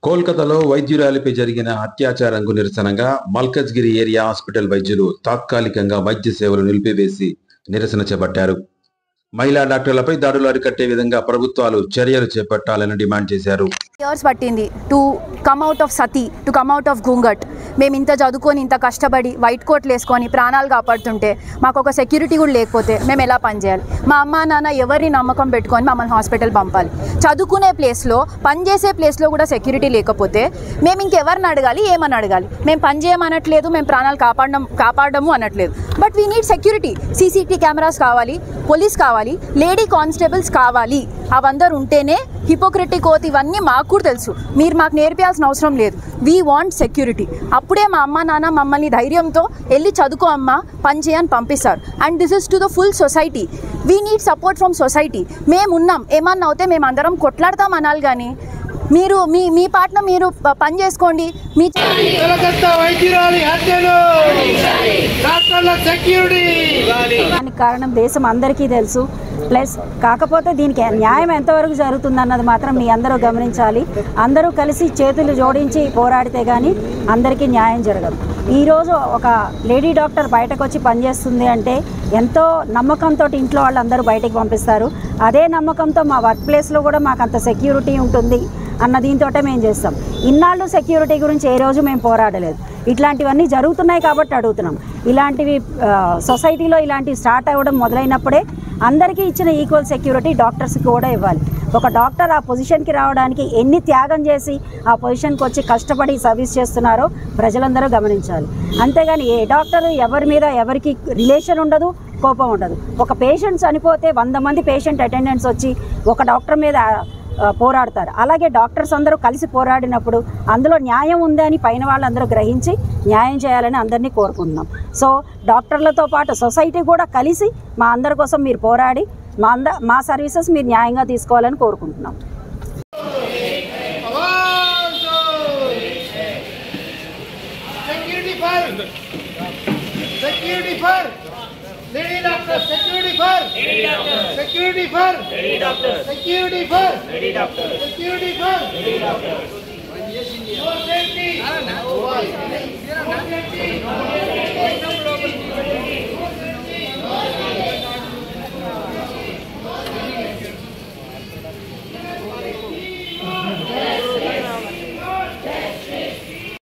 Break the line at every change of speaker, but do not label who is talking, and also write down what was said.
కోల్కతాలో వైద్యురాలిపై జరిగిన అత్యాచారంకు నిరసనగా మల్కజ్గిరి ఏరియా హాస్పిటల్ వైద్యులు తాత్కాలికంగా వైద్య సేవలు నిలిపివేసి నిరసన చేపట్టారు. మహిళా డాక్టర్లపై దాడులు అరికట్టే విధంగా ప్రభుత్వాలు చర్యలు చేపట్టాలని డిమాండ్ చేశారు.
ఇయర్స్ పట్టింది to come out of sati, to come out of ghunghat. మేము ఇంత చదువుకొని ఇంత కష్టపడి వైట్ కోట్లు వేసుకొని ప్రాణాలు కాపాడుతుంటే మాకు ఒక సెక్యూరిటీ కూడా లేకపోతే మేము ఎలా పనిచేయాలి? మా అమ్మ నాన్న ఎవరిని నమ్మకం పెట్టుకొని మమ్మల్ని హాస్పిటల్ పంపాలి? చదువుకునే ప్లేస్లో, పనిచేసే ప్లేస్లో కూడా సెక్యూరిటీ లేకపోతే మేము ఇంకెవరిని అడగాలి, ఏమని అడగాలి? మేము పని చేయమనట్లేదు, మేము ప్రాణాలు కాపాడము అనట్లేదు. But we need security. CCTV cameras కావాలి, పోలీస్ కావాలి, లేడీ కానిస్టేబుల్స్ కావాలి. అవందరూ ఉంటేనే హిపోక్రటిక్ ఓత్ ఇవన్నీ మాకు కూడా తెలుసు. మీరు మాకు నేర్పించాల్సిన అవసరం లేదు. We want security. అప్పుడే మా అమ్మ నాన్న మమ్మల్ని ధైర్యంతో వెళ్ళి చదువుకో అమ్మ, పని చేయని పంపిస్తారు. And this is to the full society. We need support from society. మేము ఉన్నాం, ఏమన్నా అవుతే మేము అందరం కొట్లాడతాం అనాలి. కానీ మీరు మీ పాటన మీరు పని చేసుకోండి. మీ
దానికి కారణం దేశం అందరికీ తెలుసు. ప్లస్ కాకపోతే దీనికి న్యాయం ఎంతవరకు జరుగుతుందన్నది మాత్రం మీ అందరూ గమనించాలి. అందరూ కలిసి చేతులు జోడించి పోరాడితే కానీ అందరికీ న్యాయం జరగదు. ఈరోజు ఒక లేడీ డాక్టర్ బయటకు వచ్చి పనిచేస్తుంది అంటే ఎంతో నమ్మకంతో ఇంట్లో వాళ్ళందరూ బయటకు పంపిస్తారు. అదే నమ్మకంతో మా వర్క్ ప్లేస్లో కూడా మాకు అంత సెక్యూరిటీ ఉంటుంది అన్న దీంతో మేము చేస్తాం. ఇన్నాళ్ళు సెక్యూరిటీ గురించి ఏ రోజు మేము పోరాడలేదు. ఇట్లాంటివన్నీ జరుగుతున్నాయి కాబట్టి అడుగుతున్నాం. ఇలాంటివి సొసైటీలో ఇలాంటివి స్టార్ట్ అవ్వడం మొదలైనప్పుడే అందరికీ ఇచ్చిన ఈక్వల్ సెక్యూరిటీ డాక్టర్స్కి కూడా ఇవ్వాలి. ఒక డాక్టర్ ఆ పొజిషన్కి రావడానికి ఎన్ని త్యాగం చేసి ఆ పొజిషన్కి వచ్చి కష్టపడి సర్వీస్ చేస్తున్నారో ప్రజలందరూ గమనించాలి. అంతేగాని ఏ డాక్టర్ ఎవరి మీద ఎవరికి రిలేషన్ ఉండదు, కోపం ఉండదు. ఒక పేషెంట్ చనిపోతే 100 మంది పేషెంట్ అటెండెన్స్ వచ్చి ఒక డాక్టర్ మీద పోరాడతారు. అలాగే డాక్టర్స్ అందరూ కలిసి పోరాడినప్పుడు అందులో న్యాయం ఉందని పైన వాళ్ళందరూ గ్రహించి న్యాయం చేయాలని అందరినీ కోరుకుంటున్నాం. సో డాక్టర్లతో పాటు సొసైటీ కూడా కలిసి మా అందరి కోసం మీరు పోరాడి మా సర్వీసెస్ మీరు న్యాయంగా తీసుకోవాలని కోరుకుంటున్నాం.
Lady doctor, security for lady doctor, security for lady doctor, security for lady doctor, security for lady doctor. No safety, no safety.